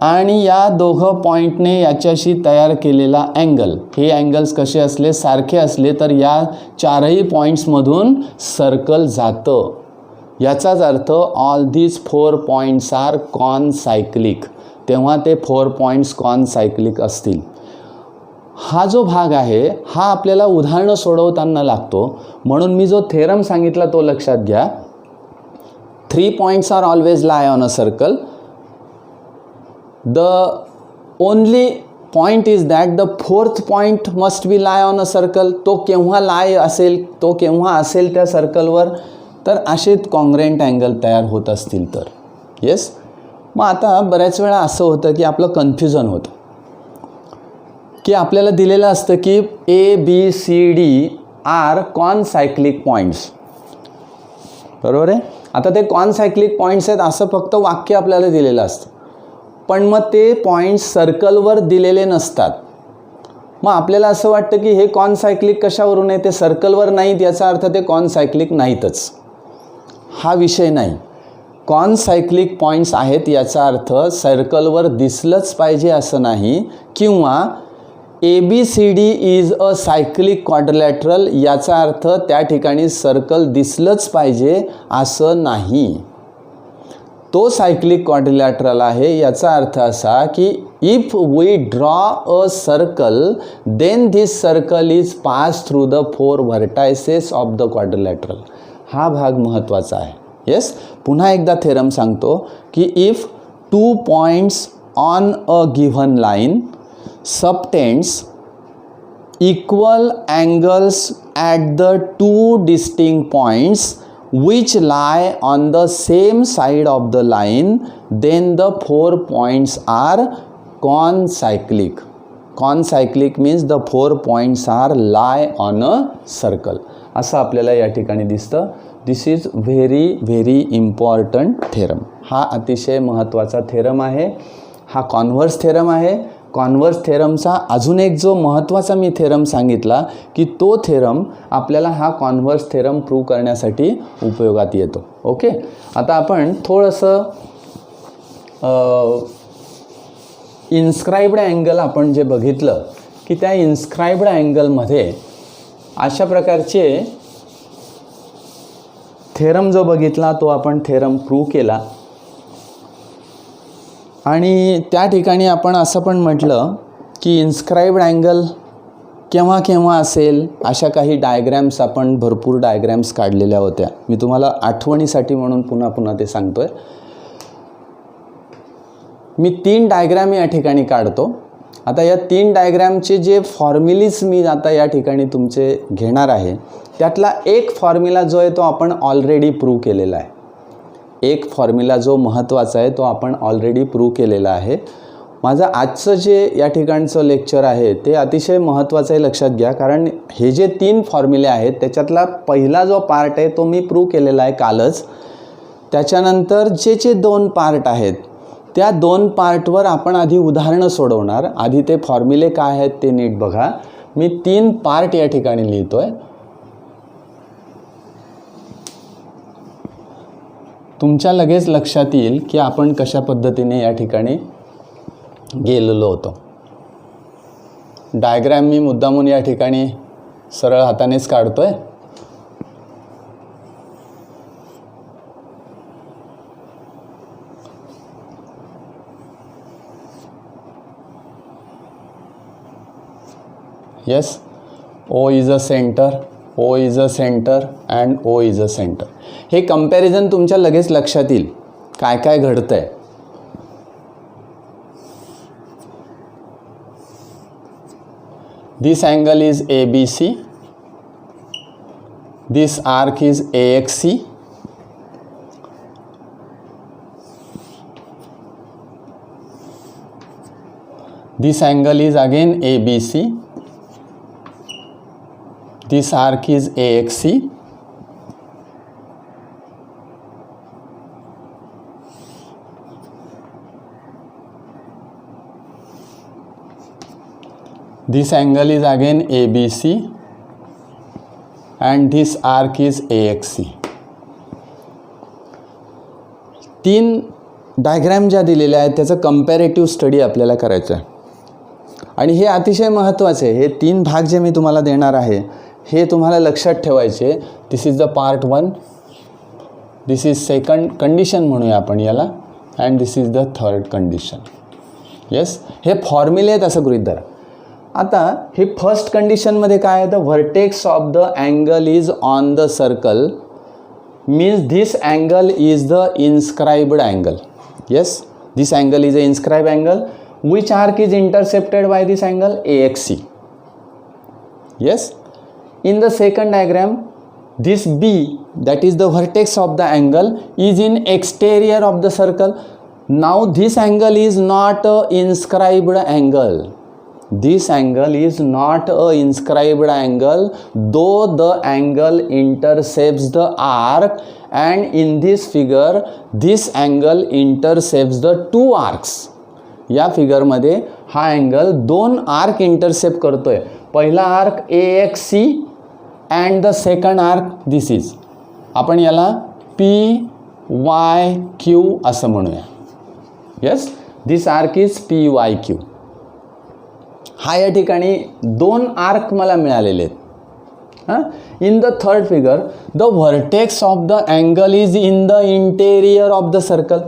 आणि या दोघं पॉईंटने याच्याशी तयार केलेला अँगल, हे अँगल्स कसे असले? सारखे असले तर या चारही पॉईंट्समधून सर्कल जातं. याचाच अर्थ all these 4 points are concyclic. तेव्हा ते 4 पॉईंट्स कॉनसायक्लिक असतील. हा जो भाग आहे हा आपल्याला उदाहरणं सोडवताना लागतो. म्हणून मी जो थेरम सांगितला तो लक्षात घ्या. 3 points are always lie on a circle. The only point is that the 4th point must be lie on a circle. तो केव्हा lie असेल, तो केव्हा असेल त्या सर्कलवर? तर असे कॉन्ग्रेंट अँगल तयार होत असतील तर. येस. मग आता बऱ्याच वेळा असं होतं की आपलं कन्फ्युजन होतं की आपल्याला दिलेलं असतं की A B C D are concyclic points. बरोबर आहे. आता ते कॉनसायक्लिक पॉईंट्स आहेत असं फक्त वाक्य आपल्याला दिलेलं असतं, पण मग ते पॉईंट्स सर्कलवर दिलेले नसतात. मग आपल्याला असं वाटतं की हे कॉनसायक्लिक कशावरून आहे? ते सर्कलवर नाहीत, याचा अर्थ ते कॉनसायक्लिक नाहीतच. हा विषय नाही. कॉनसायक्लिक पॉईंट्स आहेत याचा अर्थ सर्कलवर दिसलंच पाहिजे असं नाही, किंवा ABCD is a cyclic quadrilateral याचा अर्थ त्या ठिकाणी सर्कल दिसलंच पाहिजे असं नाही. तो सायक्लिक क्वाड्रिलॅटरल आहे याचा अर्थ असा की if we draw a circle then this circle is pass through the 4 vertices of the quadrilateral. हा भाग महत्त्वाचा आहे. येस. पुन्हा एकदा थेरम सांगतो की if 2 points on a given line subtends equal angles at the 2 distinct points which lie on the same side of the line, then the 4 points are concyclic. Concyclic means the 4 points are lie on a circle. असं आपल्याला या ठिकाणी दिसतं. This is very very important theorem. हा अतिशय महत्त्वाचा theorem आहे. हा कॉन्व्हर्स थेरम आहे. कॉन्व्हर्स थेरमचा अजून एक जो महत्त्वाचा मी थेरम सांगितला की तो थेरम आपल्याला हा कॉन्व्हर्स थेरम प्रूव्ह करण्यासाठी उपयोगात येतो. ओके. आता आपण थोडंसं इन्स्क्राइब्ड अँगल आपण जे बघितलं की त्या इन्स्क्राइब्ड अँगलमध्ये अशा प्रकारचे थेरम जो बघितला तो आपण थेरम प्रूव्ह केला. आणि त्या ठिकाणी आपण असं पण म्हटलं की इन्स्क्राइब्ड अँगल केव्हा केव्हा असेल, अशा काही डायग्रॅम्स आपण भरपूर डायग्रॅम्स काढलेल्या होत्या. मी तुम्हाला आठवणीसाठी म्हणून पुन्हा पुन्हा ते सांगतोय. मी 3 डायग्रॅम या ठिकाणी काढतो. आता या 3 डायग्रॅमचे जे फॉर्म्युलीज मी आता या ठिकाणी तुमचे घेणार आहे त्यातला एक फॉर्म्युला जो आहे तो आपण ऑलरेडी प्रूव्ह केलेला आहे. एक फॉर्म्युला जो महत्त्वाचा आहे तो आपण ऑलरेडी प्रूव्ह केलेला आहे. माझं आजचं जे या ठिकाणचं लेक्चर आहे ते अतिशय महत्त्वाचं आहे, लक्षात घ्या. कारण हे जे 3 फॉर्म्युले आहेत त्याच्यातला पहिला जो पार्ट आहे तो मी प्रूव्ह केलेला आहे कालच. त्याच्यानंतर जे 2 पार्ट आहेत त्या 2 पार्टवर आपण आधी उदाहरणं सोडवणार. आधी ते फॉर्म्युले काय आहेत ते नीट बघा. मी 3 पार्ट या ठिकाणी लिहितोय. तुमच्या लगेच लक्षात येईल की आपण कशा पद्धतीने या ठिकाणी गेलेलो होतो. डायग्रॅम मी मुद्दामून या ठिकाणी सरळ हातानेच काढतोय. Yes. O is a centre, O is a centre and O is a centre. हे कंपॅरिझन तुमच्या लगेच लक्षात येईल काय काय घडतंय. This angle is ABC, this arc is AXC, This angle is again ABC. This arc is AXC. This angle is again ABC and this arc is AXC. तीन diagram ज्या दिलेल्या आहेत त्याचा कंपॅरेटिव्ह स्टडी आपल्याला करायचा आहे आणि हे अतिशय महत्त्वाचे आहे. हे तीन भाग जे मी तुम्हाला देणार आहे हे तुम्हाला लक्षात ठेवायचे. This is the part 1, this is second condition म्हणूया आपण याला, and this is the third condition. Yes, हे फॉर्म्युले आहेत असं गृहीत धरा. आता हे फर्स्ट कंडिशनमध्ये काय आहे, the vertex of the angle is on the circle means this angle is the inscribed angle. Yes, this angle is a inscribed angle. Which arc is intercepted by this angle? AXC. Yes, in the second diagram, this B, that is the vertex of the angle, is in exterior of the circle. Now this angle is not a inscribed angle. This angle is not a inscribed angle, though the angle intercepts the arc, and in this figure this angle intercepts the two arcs. या फिगरमध्ये हा angle दोन arc intercept करतोय. पहिला arc AXC and the second arc this is, आपण याला PYQ असं म्हणूया. Yes, this arc is PYQ. हा या ठिकाणी दोन आर्क मला मिळालेले आहेत. In the third figure the vertex of the angle is in the interior of the circle.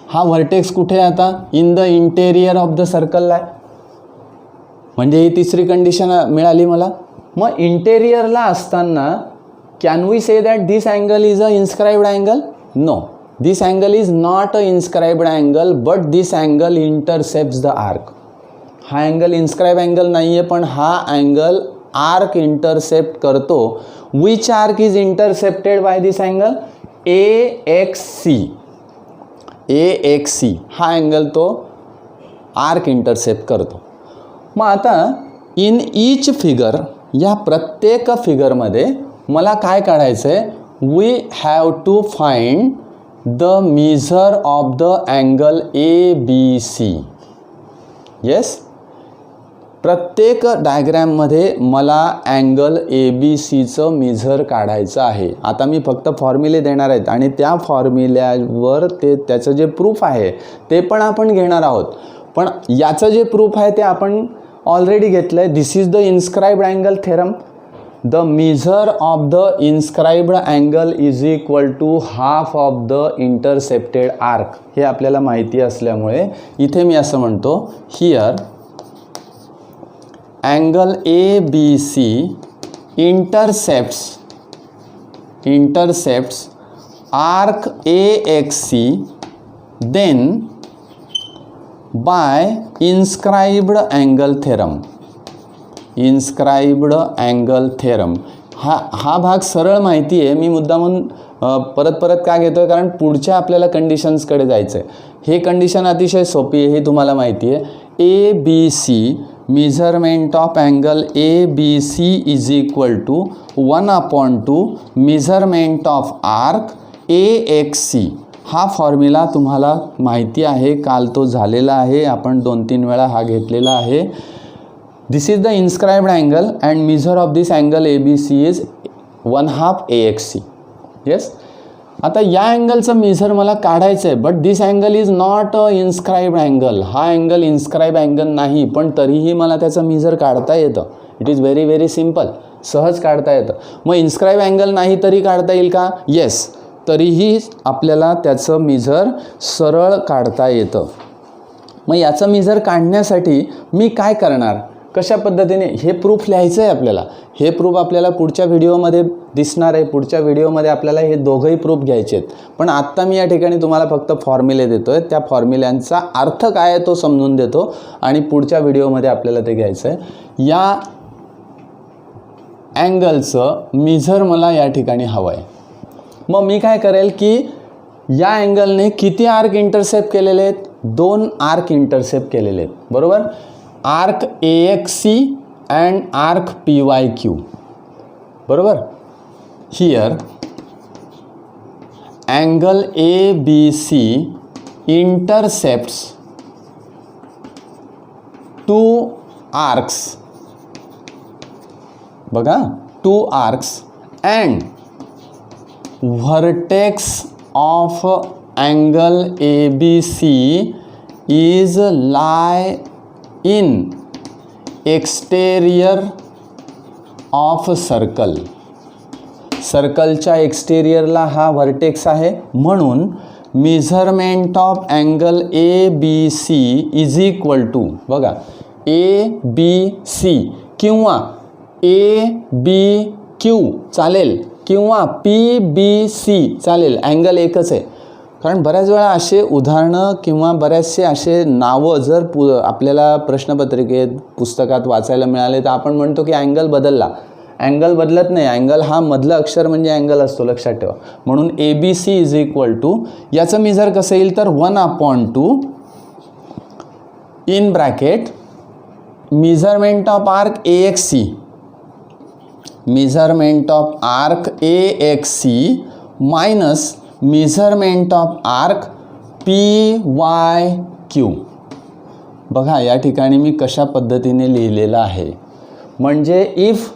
हा व्हर्टेक्स कुठे आहे आता? In the interior of the सर्कलला आहे. म्हणजे ही तिसरी कंडिशन मिळाली मला. मग इंटेरियरला असताना can we say that this angle is a inscribed angle? No, this angle is not a inscribed angle, but this angle intercepts the arc. हा अँगल इन्स्क्राइब अँगल नाही आहे, पण हा अँगल आर्क इंटरसेप्ट करतो. Which arc is intercepted by this angle? AXC. AXC हा angle तो arc intercept करतो. मग आता इन ईच फिगर, या प्रत्येक फिगरमध्ये मला काय काढायचं आहे? We have to find the measure of the angle ABC. Yes, प्रत्येक डायग्रॅममध्ये मला अँगल ABCचं मेजर काढायचं आहे. आता मी फक्त फॉर्म्युले देणार आहेत आणि त्या फॉर्म्युल्यावर त्याचं जे प्रूफ आहे ते पण आपण घेणार आहोत. पण याचं जे प्रूफ आहे ते आपण ऑलरेडी घेतलं आहे. This is the inscribed angle theorem. The measure of the inscribed angle is equal to half of the intercepted arc. हे आपल्याला माहिती असल्यामुळे इथे मी असं म्हणतो, here angle ABC intercepts arc AXC, then by inscribed angle theorem. inscribed angle theorem हा भाग सरळ माहिती आहे. मी मुद्दामून परत परत का घेतोय? कारण पुढच्या आपल्याला कंडिशन्सकडे जायचं आहे. हे कंडिशन अतिशय सोपी आहे, हे तुम्हाला माहिती आहे. ABC measurement of angle ABC is equal to 1/2 measurement of arc AXC. हा फॉर्म्युला तुम्हाला माहिती आहे, काल तो झालेला आहे, आपण 2-3 वेळा हा घेतलेला आहे. This is the inscribed angle and measure of this angle ABC is 1/2 AXC. Yes, आता या अँगलचं मेजर मला काढायचं आहे, but this angle is not a inscribed angle. हा अँगल इन्स्क्राइब अँगल नाही, पण तरीही मला त्याचं मेजर काढता येतं. It is very very simple, सहज काढता येतं. मग इन्स्क्राइब अँगल नाही तरी काढता येईल का? येस, तरीही आपल्याला त्याचं मेजर सरळ काढता येतं. मग याचं मेजर काढण्यासाठी मी काय करणार? कशा पद्धतीने? हे प्रूफ लिहायचं आहे आपल्याला. हे प्रूफ आपल्याला पुढच्या व्हिडिओमध्ये दिसणार आहे. पुढच्या व्हिडिओमध्ये आपल्याला हे दोघंही प्रूफ घ्यायचे आहेत. पण आत्ता मी या ठिकाणी तुम्हाला फक्त फॉर्म्युले देतो आहे. त्या फॉर्म्युल्यांचा अर्थ काय आहे तो समजून देतो आणि पुढच्या व्हिडिओमध्ये आपल्याला ते घ्यायचं आहे. या अँगलचं मेजर मला या ठिकाणी हवं आहे. मग मी काय करेल की या अँगलने किती आर्क इंटरसेप्ट केलेले आहेत? 2 आर्क इंटरसेप्ट केलेले आहेत, बरोबर. arc AXC and arc PYQ. बरोबर. Here angle ABC intercepts two arcs. बघा, two arcs and vertex of angle ABC is lie in exterior of circle. सर्कलच्या एक्सटेरियरला हा व्हर्टेक्स आहे, म्हणून measurement of angle ABC is equal to, बघा, ABC किंवा ABQ चालेल किंवा PBC चालेल, अँगल एकच आहे. कारण बऱ्याच वेळा असे उदाहरणं किंवा बरेचसे असे नावं जर आपल्याला प्रश्नपत्रिकेत पुस्तकात वाचायला मिळाले तर आपण म्हणतो की अँगल बदलला. अँगल बदलत नाही, अँगल हा मधलं अक्षर म्हणजे अँगल असतो, लक्षात ठेवा. म्हणून ABC इज इक्वल टू, याचं मेजर कसं येईल तर 1/2 in bracket measurement of arc AXC, measurement of arc AXC minus measurement of arc PYQ. बघा या ठिकाणी मी कशा पद्धतीने लिहिलेलं आहे, म्हणजे if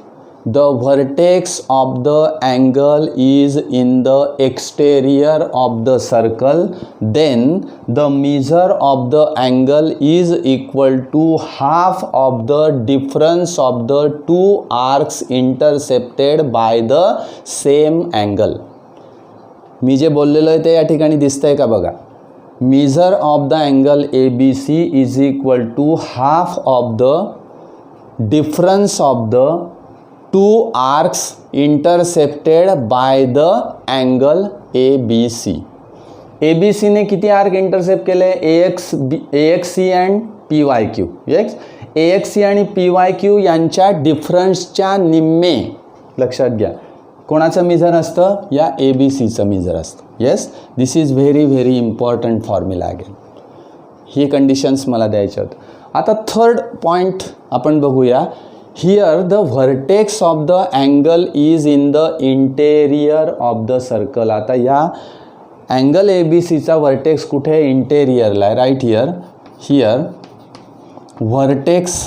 the vertex of the angle is in the exterior of the circle, then the measure of the angle is equal to half of the difference of the two arcs intercepted by the same angle. मी जे बोललेलो आहे ते या ठिकाणी दिसतंय का बघा. measure of the angle ABC is equal to half of the difference of the two arcs intercepted by the angle ABC. ABC ने किती आर्क इंटरसेप्ट केले, AXC and PYQ. Yes, AXC आणि PYQ यांच्या डिफरन्सच्या निम्मे, लक्षात घ्या, कोणाचं मेजर असतं, या ABCचं मेजर असतं. Yes, this is very very important formula again. He conditions मला द्यायच्या होत्या. आता थर्ड पॉईंट आपण बघूया. Here the vertex of the angle is in the interior of the circle. आता या अँगल ABCचा वर्टेक्स कुठे आहे, इंटेरियरला आहे. Right here vertex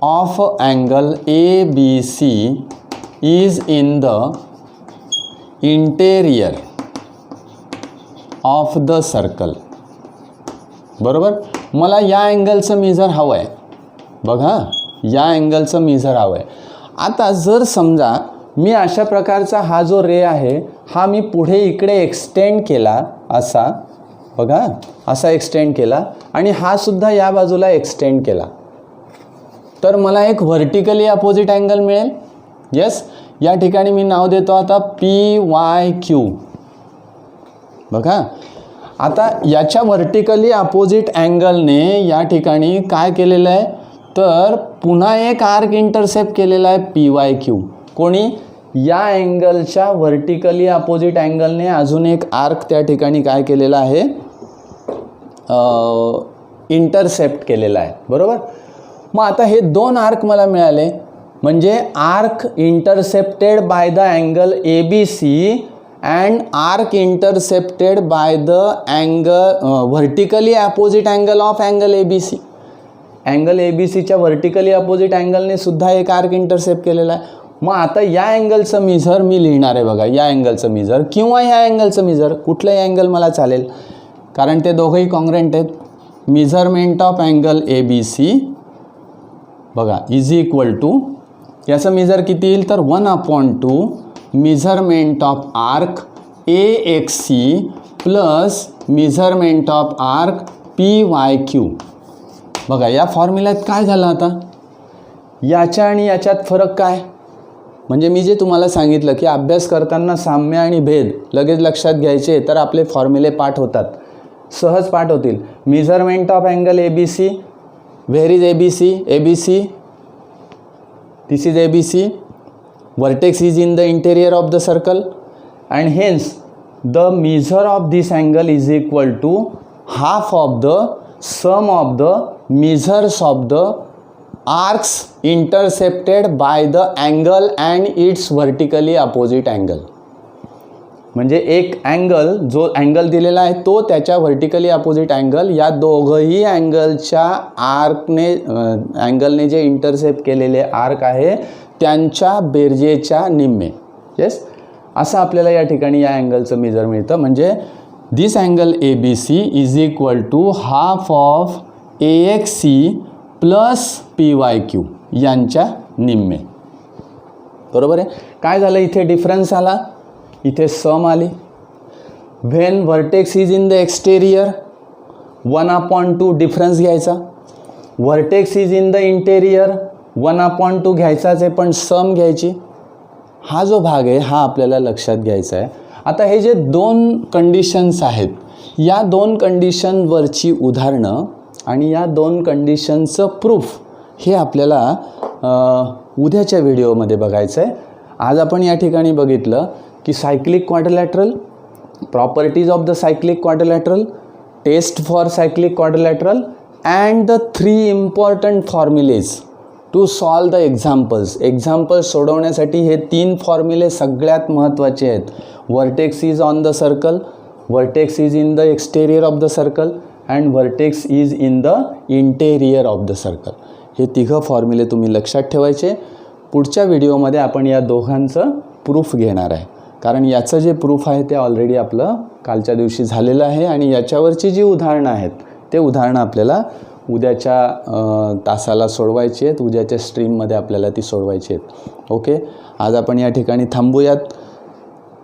of angle ABC is in the interior of the circle. बरोबर. मला या अँगलचं मेजर हवं आहे, बघा, या अँगलचं मेजर हवं आहे. आता जर समजा मी अशा प्रकारचा हा जो रे आहे हा मी पुढे इकडे एक्सटेंड केला, असा, बघा, असा एक्सटेंड केला आणि हा सुद्धा या बाजूला एक्सटेंड केला, तर मला एक व्हर्टिकली अपोजिट अँगल मिळेल. येस, या ठिकाणी मी नाव देतो आता PYQ. बघा, आता याच्या व्हर्टिकली अपोजिट अँगलने या ठिकाणी काय केलेलं आहे तर पुन्हा एक आर्क इंटरसेप्ट केलेला आहे PYQ. कोणी, या अँगलच्या व्हर्टिकली अपोजिट अँगलने अजून एक आर्क त्या ठिकाणी काय केलेला आहे, इंटरसेप्ट केलेला आहे. बरोबर. मग आता हे दोन आर्क मला मिळाले, म्हणजे arc intercepted by the angle ABC and arc intercepted by the angle vertically opposite angle of angle ABC. Angle ABCच्या व्हर्टिकली अपोजिट अँगलने सुद्धा एक आर्क इंटरसेप्ट केलेला आहे. मग आता या अँगलचं मेजर मी लिहिणार आहे, बघा, या अँगलचं मेजर किंवा या अँगलचं मेजर, कुठलंही अँगल मला चालेल कारण ते दोघंही कॉन्ग्रंट आहेत. मेजरमेंट ऑफ अँगल ABC, बघा, इज इक्वल टू, याचं मेजर किती येईल तर 1/2 measurement of arc AXC plus measurement of arc PYQ. बघा या फॉर्म्युल्यात काय झालं, आता याच्या आणि याच्यात फरक काय, म्हणजे मी जे तुम्हाला सांगितलं की अभ्यास करताना साम्य आणि भेद लगेच लक्षात घ्यायचे तर आपले फॉर्म्युले पाठ होतात, सहज पाठ होतील. Measurement of angle ABC, where is ABC, this is ABC, vertex is in the interior of the circle and hence the measure of this angle is equal to half of the sum of the measures of the arcs intercepted by the angle and its vertically opposite angle. म्हणजे एक angle, जो angle दिलेला आहे तो त्याच्या vertically opposite angle, या दोघंही अँगलच्या अँगलने जे इंटरसेप्ट केलेले आर्क आहे त्यांच्या बेरजेच्या निम्मे. येस, असं आपल्याला या ठिकाणी या अँगलचं मेजर मिळतं. म्हणजे this angle ABC is equal to half of AXC plus PYQ यांच्या निम्मे. बरोबर आहे. काय झालं इथे? डिफरन्स आला, इथे सम आली. When vertex is in the exterior 1/2 difference घ्यायचा, vertex is in the interior 1/2 घ्यायचाच आहे, पण सम घ्यायची. हा जो भाग आहे हा आपल्याला लक्षात घ्यायचा आहे. आता हे जे दोन कंडिशन्स आहेत, या दोन कंडिशनवरची उदाहरणं आणि या दोन कंडिशनचं प्रूफ हे आपल्याला उद्याच्या व्हिडिओमध्ये बघायचं आहे. आज आपण या ठिकाणी बघितलं की cyclic quadrilateral, properties of the cyclic quadrilateral, test for cyclic quadrilateral and the 3 important formulae to solve the examples. Examples सोडवण्यासाठी हे 3 फॉर्म्युले सगळ्यात महत्त्वाचे आहेत. Vertex is on the circle, vertex is in the exterior of the circle and vertex is in the interior of the circle. हे तिघं फॉर्म्युले तुम्ही लक्षात ठेवायचे. पुढच्या व्हिडिओमध्ये आपण या दोघांचं प्रूफ घेणार आहे, कारण याचं जे प्रूफ आहे ते ऑलरेडी आपलं कालच्या दिवशी झालेलं आहे आणि याच्यावरची जी उदाहरणं आहेत ते उदाहरणं आपल्याला उद्याच्या तासाला सोडवायची आहेत, उद्याच्या स्ट्रीममध्ये आपल्याला ती सोडवायची आहेत. ओके, आज आपण या ठिकाणी थांबूयात.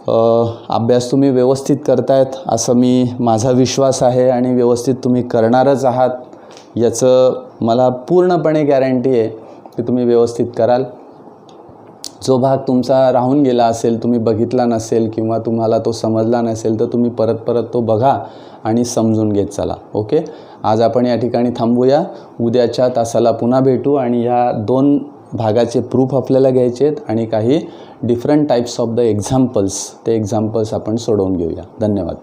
अभ्यास तुम्ही व्यवस्थित करतायत असं माझा विश्वास आहे आणि व्यवस्थित तुम्ही करणारच आहात याचं मला पूर्णपणे गॅरंटी आहे की तुम्ही व्यवस्थित कराल. जो भाग तुमचा राहून गेला असेल, तुम्ही बघितला नसेल किंवा तुम्हाला तो समजला नसेल तर तुम्ही परत तो बघा आणि समजून घेत चला. ओके, आज आपण या ठिकाणी थांबूया. उद्याच्या तासाला पुन्हा भेटू आणि ह्या 2 भागाचे प्रूफ आपल्याला घ्यायचे आहेत आणि काही different types of the examples, ते एक्झाम्पल्स आपण सोडवून घेऊया. धन्यवाद.